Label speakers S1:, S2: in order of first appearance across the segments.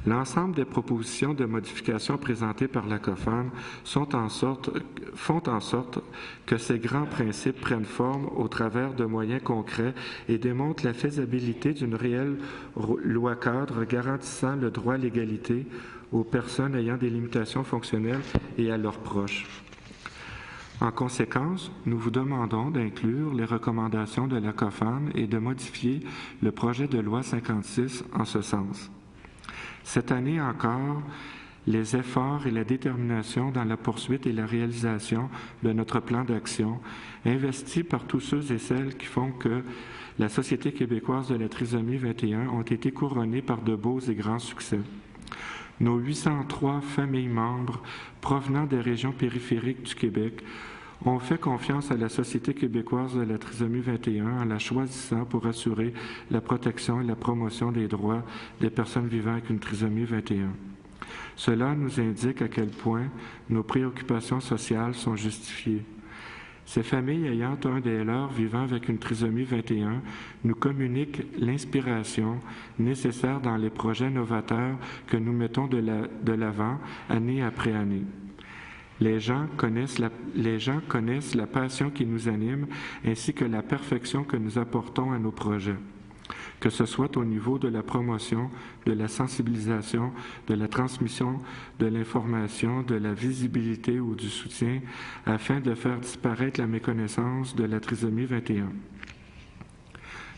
S1: L'ensemble des propositions de modification présentées par la COFAN font en sorte que ces grands principes prennent forme au travers de moyens concrets et démontrent la faisabilité d'une réelle loi cadre garantissant le droit à l'égalité aux personnes ayant des limitations fonctionnelles et à leurs proches. En conséquence, nous vous demandons d'inclure les recommandations de la COFAN et de modifier le projet de loi 56 en ce sens. Cette année encore, les efforts et la détermination dans la poursuite et la réalisation de notre plan d'action, investis par tous ceux et celles qui font que la Société québécoise de la trisomie 21 ont été couronnés par de beaux et grands succès. Nos 803 familles membres provenant des régions périphériques du Québec ont fait confiance à la Société québécoise de la trisomie 21 en la choisissant pour assurer la protection et la promotion des droits des personnes vivant avec une trisomie 21. Cela nous indique à quel point nos préoccupations sociales sont justifiées. Ces familles ayant un des leurs vivant avec une trisomie 21 nous communiquent l'inspiration nécessaire dans les projets novateurs que nous mettons de l'avant année après année. Les gens connaissent la passion qui nous anime ainsi que la perfection que nous apportons à nos projets, que ce soit au niveau de la promotion, de la sensibilisation, de la transmission de l'information, de la visibilité ou du soutien, afin de faire disparaître la méconnaissance de la trisomie 21.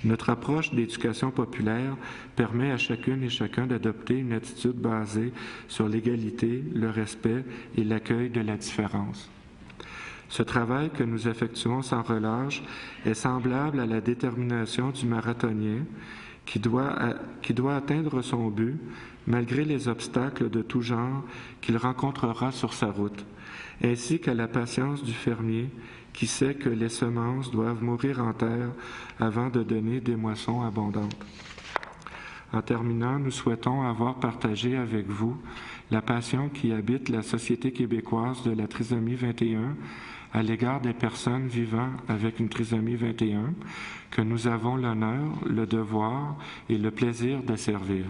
S1: Notre approche d'éducation populaire permet à chacune et chacun d'adopter une attitude basée sur l'égalité, le respect et l'accueil de la différence. Ce travail que nous effectuons sans relâche est semblable à la détermination du marathonien qui doit atteindre son but malgré les obstacles de tout genre qu'il rencontrera sur sa route, ainsi qu'à la patience du fermier qui sait que les semences doivent mourir en terre avant de donner des moissons abondantes. En terminant, nous souhaitons avoir partagé avec vous la passion qui habite la Société québécoise de la trisomie 21 à l'égard des personnes vivant avec une trisomie 21, que nous avons l'honneur, le devoir et le plaisir de servir.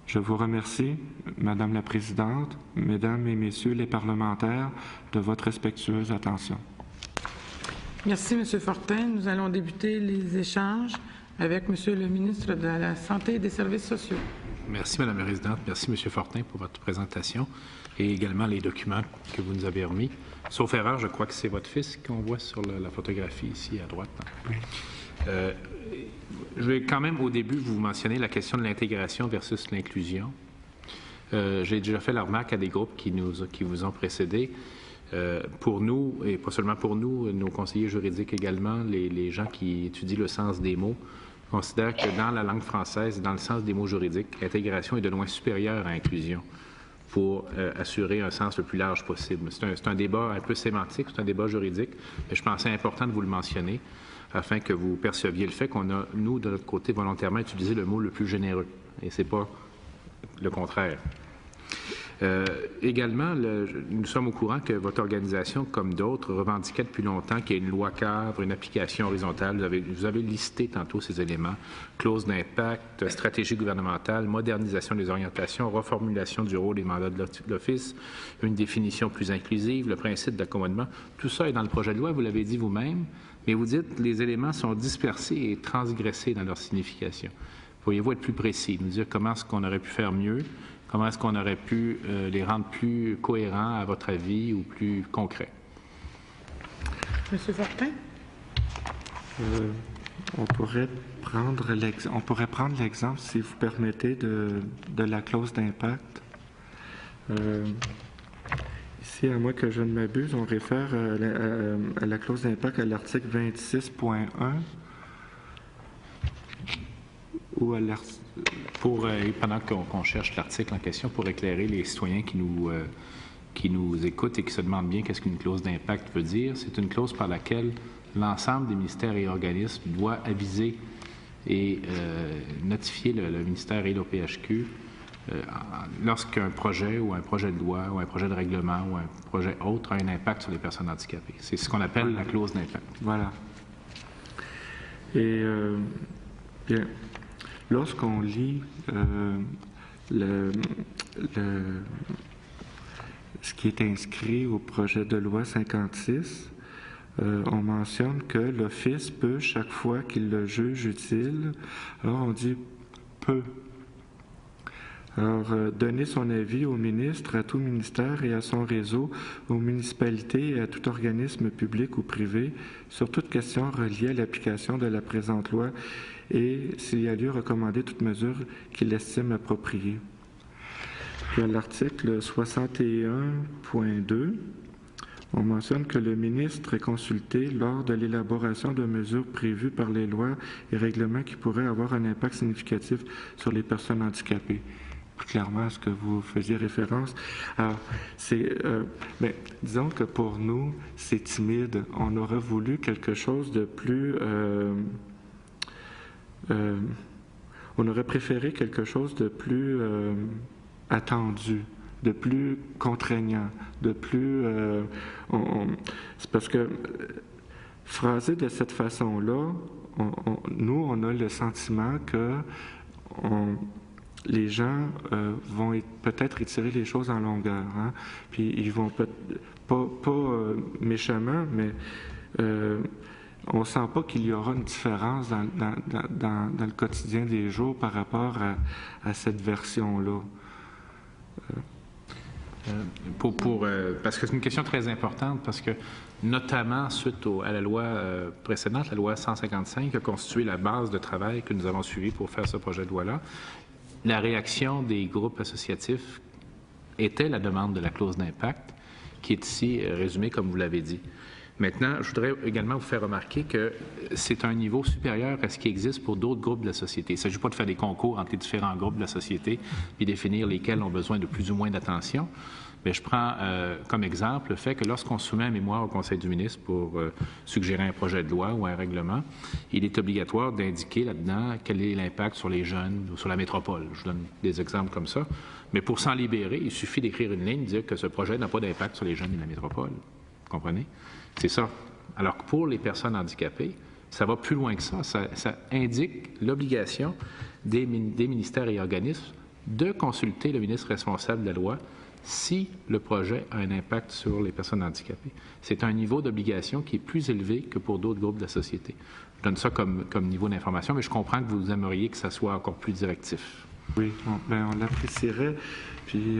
S1: Je vous remercie, Madame la Présidente, Mesdames et Messieurs les parlementaires, de votre respectueuse attention.
S2: Merci, M. Fortin. Nous allons débuter les échanges avec M. le ministre de la Santé et des Services sociaux.
S3: Merci, Mme la Présidente. Merci, M. Fortin, pour votre présentation et également les documents que vous nous avez remis. Sauf erreur, je crois que c'est votre fils qu'on voit sur la photographie ici à droite. Oui. Je vais quand même au début vous mentionner la question de l'intégration versus l'inclusion. J'ai déjà fait la remarque à des groupes qui vous ont précédés. Pour nous, et pas seulement pour nous, nos conseillers juridiques également, les gens qui étudient le sens des mots, considèrent que dans la langue française, dans le sens des mots juridiques, l'intégration est de loin supérieure à l'inclusion pour assurer un sens le plus large possible. C'est un débat un peu sémantique, c'est un débat juridique, mais je pensais important de vous le mentionner afin que vous perceviez le fait qu'on a, nous, de notre côté, volontairement utilisé le mot le plus généreux, et ce n'est pas le contraire. Également, nous sommes au courant que votre organisation, comme d'autres, revendiquait depuis longtemps qu'il y ait une loi cadre, une application horizontale. Vous avez listé tantôt ces éléments. Clause d'impact, stratégie gouvernementale, modernisation des orientations, reformulation du rôle et mandats de l'Office, une définition plus inclusive, le principe d'accommodement. Tout ça est dans le projet de loi, vous l'avez dit vous-même, mais vous dites que les éléments sont dispersés et transgressés dans leur signification. Pourriez-vous être plus précis, nous dire comment est-ce qu'on aurait pu faire mieux? Comment est-ce qu'on aurait pu les rendre plus cohérents, à votre avis, ou plus concrets?
S2: Monsieur Fortin?
S1: On pourrait prendre l'exemple, si vous permettez, de la clause d'impact. Ici, à moins que je ne m'abuse, on réfère à la clause d'impact à l'article 26.1 ou à l'article...
S3: pendant qu'on cherche l'article en question, pour éclairer les citoyens qui nous écoutent et qui se demandent bien qu'est-ce qu'une clause d'impact veut dire, c'est une clause par laquelle l'ensemble des ministères et organismes doit aviser et notifier le ministère et l'OPHQ lorsqu'un projet ou un projet de loi ou un projet de règlement ou un projet autre a un impact sur les personnes handicapées. C'est ce qu'on appelle la clause d'impact.
S1: Voilà. Et bien... Lorsqu'on lit ce qui est inscrit au projet de loi 56, on mentionne que l'Office peut, chaque fois qu'il le juge utile, alors on dit peut. Alors, donner son avis au ministre, à tout ministère et à son réseau, aux municipalités et à tout organisme public ou privé sur toute question reliée à l'application de la présente loi et, s'il y a lieu, recommander toute mesure qu'il estime appropriée. Puis à l'article 61.2, on mentionne que le ministre est consulté lors de l'élaboration de mesures prévues par les lois et règlements qui pourraient avoir un impact significatif sur les personnes handicapées. Plus clairement à ce que vous faisiez référence. Alors, mais disons que pour nous, c'est timide. On aurait voulu quelque chose de plus... on aurait préféré quelque chose de plus attendu, de plus contraignant, de plus... c'est parce que, phrasé de cette façon-là, nous, on a le sentiment que les gens vont peut-être étirer les choses en longueur. Hein? Puis ils vont pas méchamment, mais on ne sent pas qu'il y aura une différence dans le quotidien des jours par rapport à cette version-là.
S3: Parce que c'est une question très importante, parce que notamment suite à la loi précédente, la loi 155, qui a constitué la base de travail que nous avons suivie pour faire ce projet de loi-là, la réaction des groupes associatifs était la demande de la clause d'impact, qui est ici résumée comme vous l'avez dit. Maintenant, je voudrais également vous faire remarquer que c'est un niveau supérieur à ce qui existe pour d'autres groupes de la société. Il ne s'agit pas de faire des concours entre les différents groupes de la société puis définir lesquels ont besoin de plus ou moins d'attention. Mais je prends comme exemple le fait que lorsqu'on soumet un mémoire au Conseil du ministre pour suggérer un projet de loi ou un règlement, il est obligatoire d'indiquer là-dedans quel est l'impact sur les jeunes ou sur la métropole. Je vous donne des exemples comme ça. Mais pour s'en libérer, il suffit d'écrire une ligne, dire que ce projet n'a pas d'impact sur les jeunes et la métropole. Vous comprenez? C'est ça. Alors que pour les personnes handicapées, ça va plus loin que ça. Ça indique l'obligation des ministères et organismes de consulter le ministre responsable de la loi si le projet a un impact sur les personnes handicapées. C'est un niveau d'obligation qui est plus élevé que pour d'autres groupes de la société. Je donne ça comme niveau d'information, mais je comprends que vous aimeriez que ça soit encore plus directif.
S1: Oui, on l'apprécierait. Puis,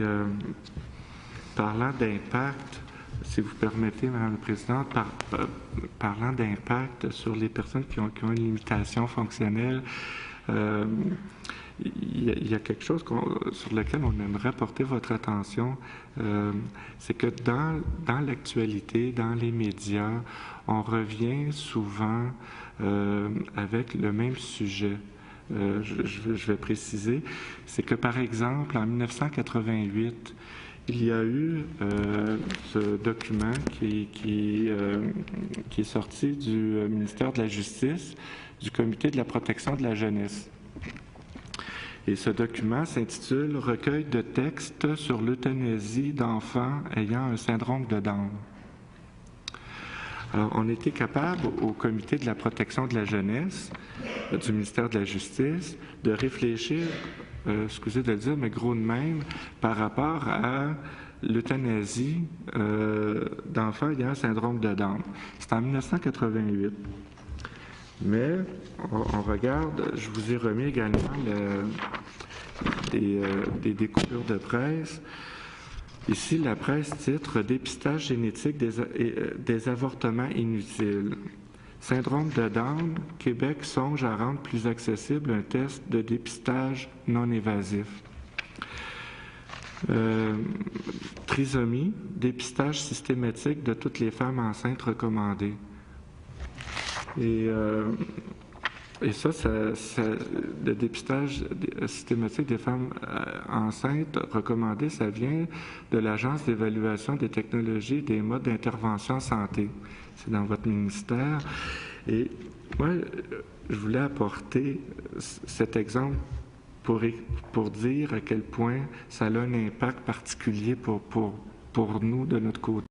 S1: parlant d'impact, si vous permettez, Mme la Présidente, parlant d'impact sur les personnes qui ont une limitation fonctionnelle, il y a quelque chose sur lequel on aimerait porter votre attention, c'est que dans l'actualité, dans les médias, on revient souvent avec le même sujet. Je vais préciser, c'est que par exemple, en 1988, il y a eu ce document qui est sorti du ministère de la Justice, du Comité de la protection de la jeunesse. Et ce document s'intitule « Recueil de textes sur l'euthanasie d'enfants ayant un syndrome de Down ». Alors, on était capable, au Comité de la protection de la jeunesse du ministère de la Justice, de réfléchir, excusez de le dire, mais gros de même, par rapport à l'euthanasie d'enfants ayant un syndrome de Down. C'est en 1988. Mais on regarde, je vous ai remis également des découpures de presse. Ici, la presse titre « Dépistage génétique des avortements inutiles ». Syndrome de Down, Québec songe à rendre plus accessible un test de dépistage non évasif. Trisomie, dépistage systématique de toutes les femmes enceintes recommandé. Et ça, le dépistage systématique des femmes enceintes recommandé, ça vient de l'Agence d'évaluation des technologies et des modes d'intervention en santé. C'est dans votre ministère. Et moi, je voulais apporter cet exemple pour dire à quel point ça a un impact particulier pour nous de notre côté.